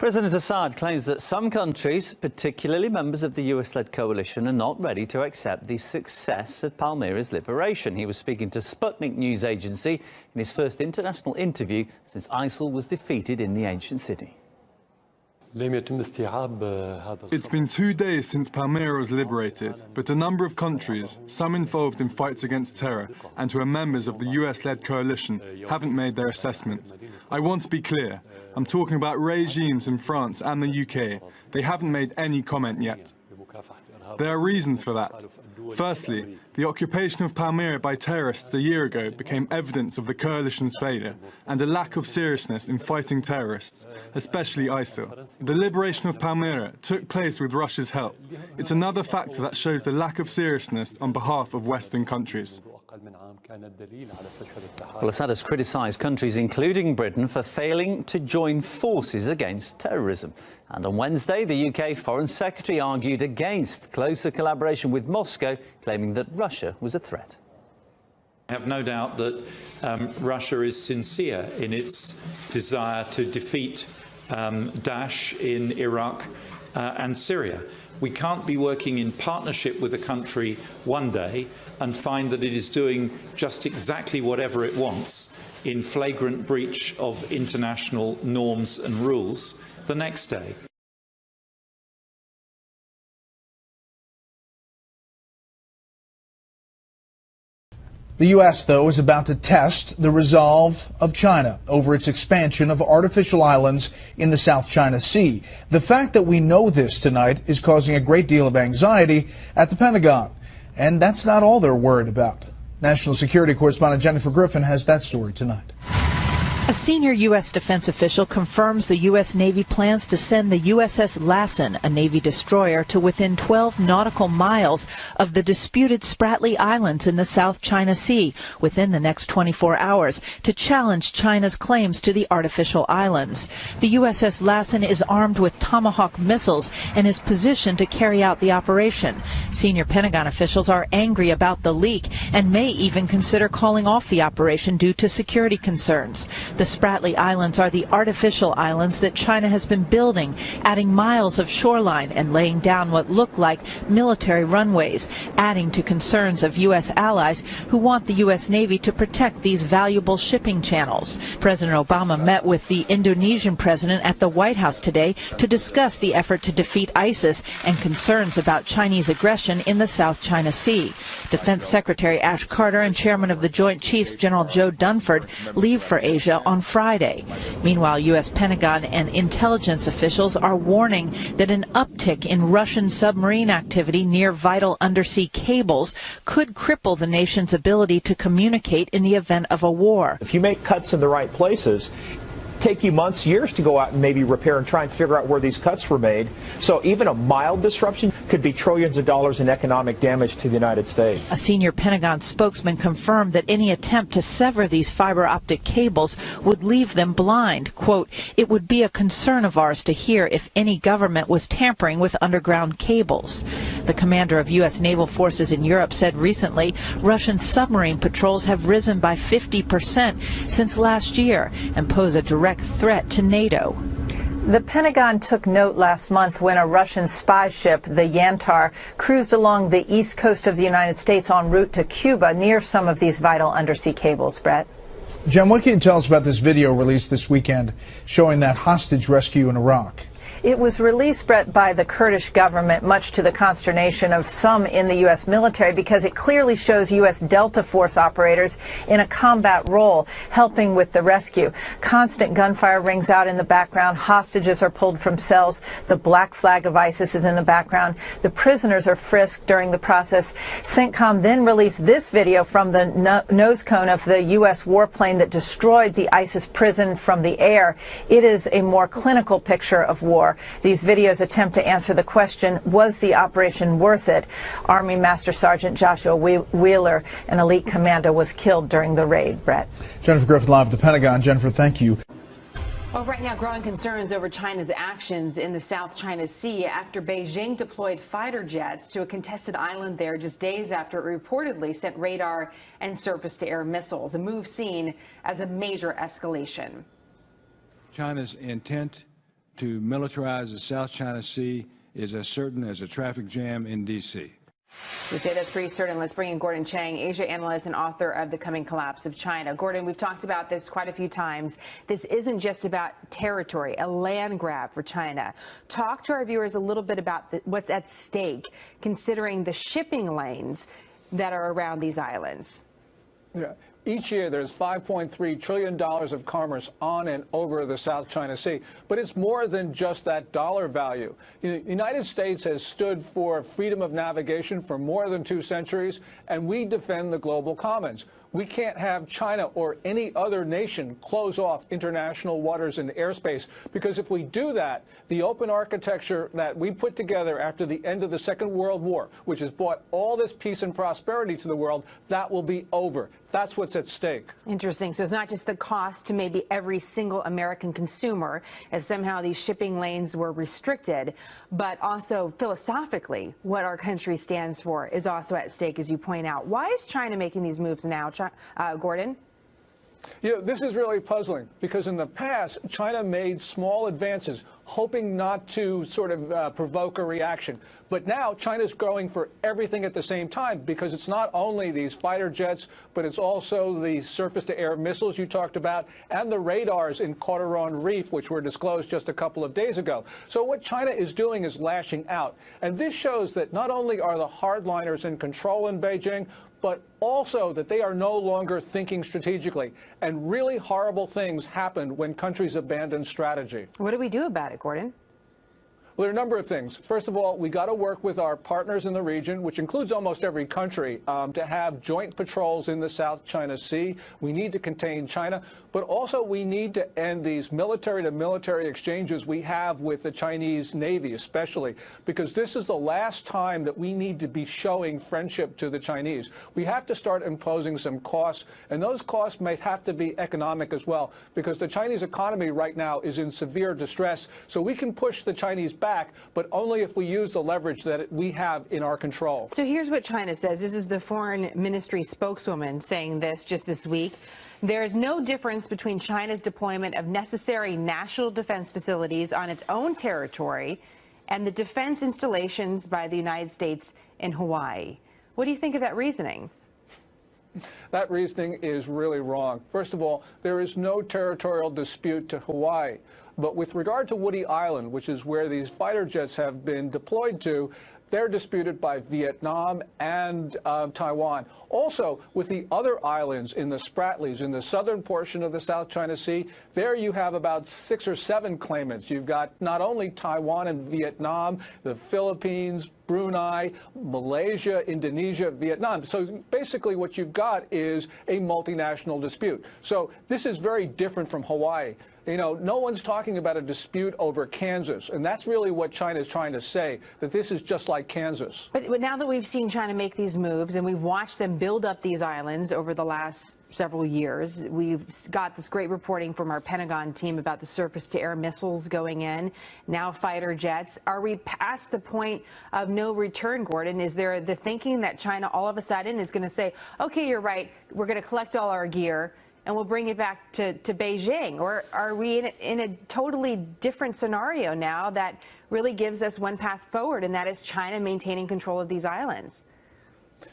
President Assad claims that some countries, particularly members of the US-led coalition, are not ready to accept the success of Palmyra's liberation. He was speaking to Sputnik news agency in his first international interview since ISIL was defeated in the ancient city. It's been 2 days since Palmyra was liberated, but a number of countries, some involved in fights against terror and who are members of the US-led coalition, haven't made their assessment. I want to be clear. I'm talking about regimes in France and the UK. They haven't made any comment yet. There are reasons for that. Firstly, the occupation of Palmyra by terrorists a year ago became evidence of the coalition's failure and a lack of seriousness in fighting terrorists, especially ISIL. The liberation of Palmyra took place with Russia's help. It's another factor that shows the lack of seriousness on behalf of Western countries. Well, Assad has criticised countries, including Britain, for failing to join forces against terrorism. And on Wednesday, the UK Foreign Secretary argued against closer collaboration with Moscow, claiming that Russia was a threat. I have no doubt that Russia is sincere in its desire to defeat Daesh in Iraq and Syria. We can't be working in partnership with a country one day and find that it is doing just exactly whatever it wants in flagrant breach of international norms and rules the next day. The U.S., though, is about to test the resolve of China over its expansion of artificial islands in the South China Sea. The fact that we know this tonight is causing a great deal of anxiety at the Pentagon. And that's not all they're worried about. National Security Correspondent Jennifer Griffin has that story tonight. A senior U.S. defense official confirms the U.S. Navy plans to send the USS Lassen, a Navy destroyer, to within 12 nautical miles of the disputed Spratly Islands in the South China Sea within the next 24 hours to challenge China's claims to the artificial islands. The USS Lassen is armed with Tomahawk missiles and is positioned to carry out the operation. Senior Pentagon officials are angry about the leak and may even consider calling off the operation due to security concerns. The Spratly Islands are the artificial islands that China has been building, adding miles of shoreline and laying down what look like military runways, adding to concerns of U.S. allies who want the U.S. Navy to protect these valuable shipping channels. President Obama met with the Indonesian president at the White House today to discuss the effort to defeat ISIS and concerns about Chinese aggression in the South China Sea. Defense Secretary Ash Carter and Chairman of the Joint Chiefs General Joe Dunford leave for Asia on Friday. Meanwhile, U.S. Pentagon and intelligence officials are warning that an uptick in Russian submarine activity near vital undersea cables could cripple the nation's ability to communicate in the event of a war. If you make cuts in the right places, take you months, years to go out and maybe repair and try and figure out where these cuts were made. So even a mild disruption could be trillions of dollars in economic damage to the United States. A senior Pentagon spokesman confirmed that any attempt to sever these fiber optic cables would leave them blind. Quote, "It would be a concern of ours to hear if any government was tampering with underground cables." The commander of U.S. naval forces in Europe said recently Russian submarine patrols have risen by 50% since last year and pose a direct threat to NATO. The Pentagon took note last month when a Russian spy ship, the Yantar, cruised along the east coast of the United States en route to Cuba near some of these vital undersea cables. Brett? Jen, what can you tell us about this video released this weekend showing that hostage rescue in Iraq? It was released, Brett, by the Kurdish government, much to the consternation of some in the U.S. military, because it clearly shows U.S. Delta Force operators in a combat role, helping with the rescue. Constant gunfire rings out in the background. Hostages are pulled from cells. The black flag of ISIS is in the background. The prisoners are frisked during the process. CENTCOM then released this video from the nose cone of the U.S. warplane that destroyed the ISIS prison from the air. It is a more clinical picture of war. These videos attempt to answer the question, was the operation worth it? Army Master Sergeant Joshua Wheeler, an elite commando, was killed during the raid. Brett? Jennifer Griffin live at the Pentagon. Jennifer, thank you. Well, right now, growing concerns over China's actions in the South China Sea after Beijing deployed fighter jets to a contested island there just days after it reportedly sent radar and surface-to-air missiles, a move seen as a major escalation. China's intent to militarize the South China Sea is as certain as a traffic jam in D.C. You say that's pretty certain. Let's bring in Gordon Chang, Asia analyst and author of The Coming Collapse of China. Gordon, we've talked about this quite a few times. This isn't just about territory, a land grab for China. Talk to our viewers a little bit about what's at stake, considering the shipping lanes that are around these islands. Yeah. Each year, there's $5.3 trillion of commerce on and over the South China Sea. But it's more than just that dollar value. The United States has stood for freedom of navigation for more than 2 centuries, and we defend the global commons. We can't have China or any other nation close off international waters and airspace, because if we do that, the open architecture that we put together after the end of the Second World War, which has brought all this peace and prosperity to the world, that will be over. That's what's at stake. Interesting. So it's not just the cost to maybe every single American consumer, as somehow these shipping lanes were restricted, but also philosophically, what our country stands for is also at stake, as you point out. Why is China making these moves now, Gordon? You know, this is really puzzling, because in the past, China made small advances, hoping not to sort of provoke a reaction. But now China's going for everything at the same time, because it's not only these fighter jets, but it's also the surface-to-air missiles you talked about, and the radars in Cauteron Reef, which were disclosed just a couple of days ago. So what China is doing is lashing out. And this shows that not only are the hardliners in control in Beijing, but also that they are no longer thinking strategically. And really horrible things happen when countries abandon strategy. What do we do about it, Gordon? Well, there are a number of things. First of all, we got to work with our partners in the region, which includes almost every country, to have joint patrols in the South China Sea. We need to contain China, but also we need to end these military-to-military exchanges we have with the Chinese Navy, especially, because this is the last time that we need to be showing friendship to the Chinese. We have to start imposing some costs, and those costs may have to be economic as well, because the Chinese economy right now is in severe distress, so we can push the Chinese back, but only if we use the leverage that we have in our control. So here's what China says. This is the foreign ministry spokeswoman saying this just this week. There is no difference between China's deployment of necessary national defense facilities on its own territory and the defense installations by the United States in Hawaii. What do you think of that reasoning? That reasoning is really wrong. First of all, there is no territorial dispute to Hawaii. But with regard to Woody Island, which is where these fighter jets have been deployed to, they're disputed by Vietnam and Taiwan. Also, with the other islands in the Spratlys, in the southern portion of the South China Sea, there you have about 6 or 7 claimants. You've got not only Taiwan and Vietnam, the Philippines, Brunei, Malaysia, Indonesia, Vietnam. So basically what you've got is a multinational dispute. So this is very different from Hawaii. You know, no one's talking about a dispute over Kansas, and that's really what China is trying to say, that this is just like Kansas. But now that we've seen China make these moves and we've watched them build up these islands over the last several years, we've got this great reporting from our Pentagon team about the surface-to-air missiles going in, now fighter jets. Are we past the point of no return, Gordon? Is there the thinking that China all of a sudden is going to say, okay, you're right, we're going to collect all our gear and we'll bring it back to Beijing? Or are we in a totally different scenario now that really gives us one path forward, and that is China maintaining control of these islands?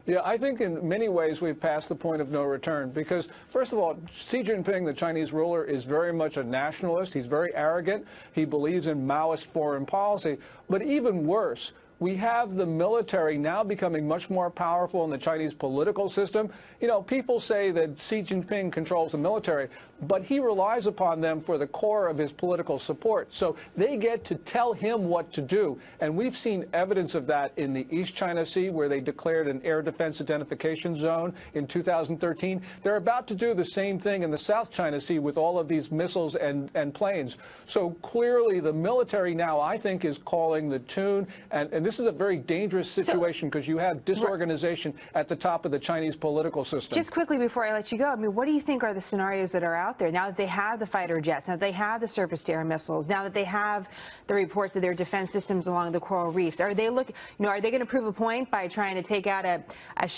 Yeah, I think in many ways we've passed the point of no return, because, first of all, Xi Jinping, the Chinese ruler, is very much a nationalist. He's very arrogant. He believes in Maoist foreign policy. But even worse, we have the military now becoming much more powerful in the Chinese political system. You know, people say that Xi Jinping controls the military, but he relies upon them for the core of his political support. So they get to tell him what to do. And we've seen evidence of that in the East China Sea, where they declared an air defense identification zone in 2013. They're about to do the same thing in the South China Sea with all of these missiles and planes. So clearly the military now, I think, is calling the tune. And this is a very dangerous situation, because you have disorganization at the top of the Chinese political system. Just quickly before I let you go, I mean, what do you think are the scenarios that are out there now that they have the fighter jets, now that they have the surface-to-air missiles, now that they have the reports of their defense systems along the coral reefs? Are they looking, are they going to prove a point by trying to take out a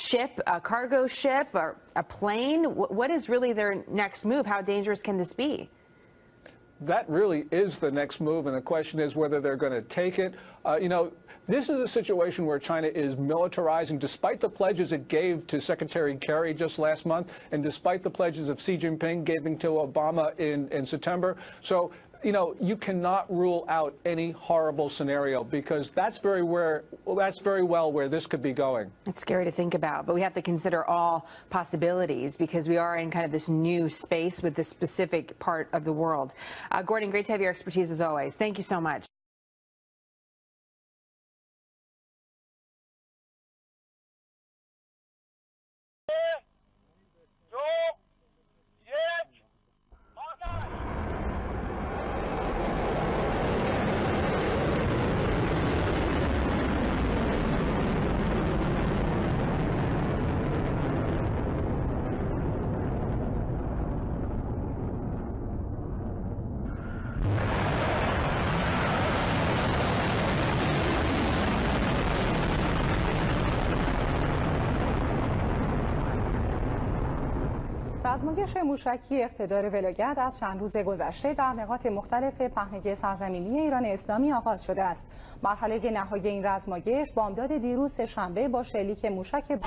ship, a cargo ship, or a plane? What is really their next move? How dangerous can this be? that really is the next move, and the question is whether they're going to take it. You know, this is a situation where China is militarizing, despite the pledges it gave to Secretary Kerry just last month, and despite the pledges of Xi Jinping giving to Obama in September. So, you know, you cannot rule out any horrible scenario, because that's very well where this could be going. It's scary to think about, but we have to consider all possibilities because we are in kind of this new space with this specific part of the world. Gordon, great to have your expertise as always. Thank you so much. رزمایش موشکی اقتدار ولایت از چند روز گذشته در نقاط مختلف پهنه سرزمینی ایران اسلامی آغاز شده است. مرحله نهایی این رزمایش بامداد دیروز سه‌شنبه با شلیک موشک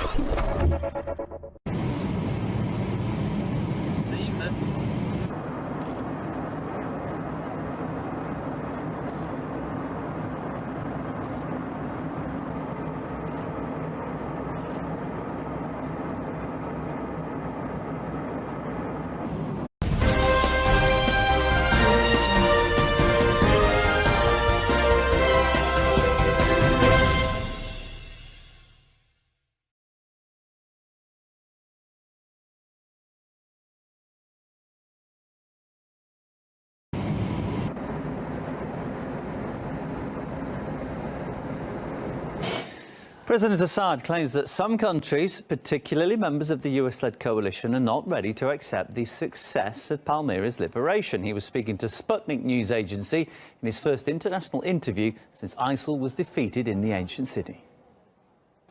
President Assad claims that some countries, particularly members of the US-led coalition, are not ready to accept the success of Palmyra's liberation. He was speaking to Sputnik News Agency in his first international interview since ISIL was defeated in the ancient city.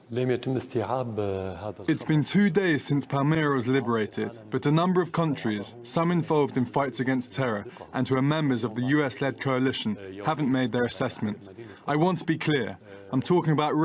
It's been 2 days since Palmyra was liberated, but a number of countries, some involved in fights against terror and who are members of the US-led coalition, haven't made their assessment. I want to be clear. I'm talking about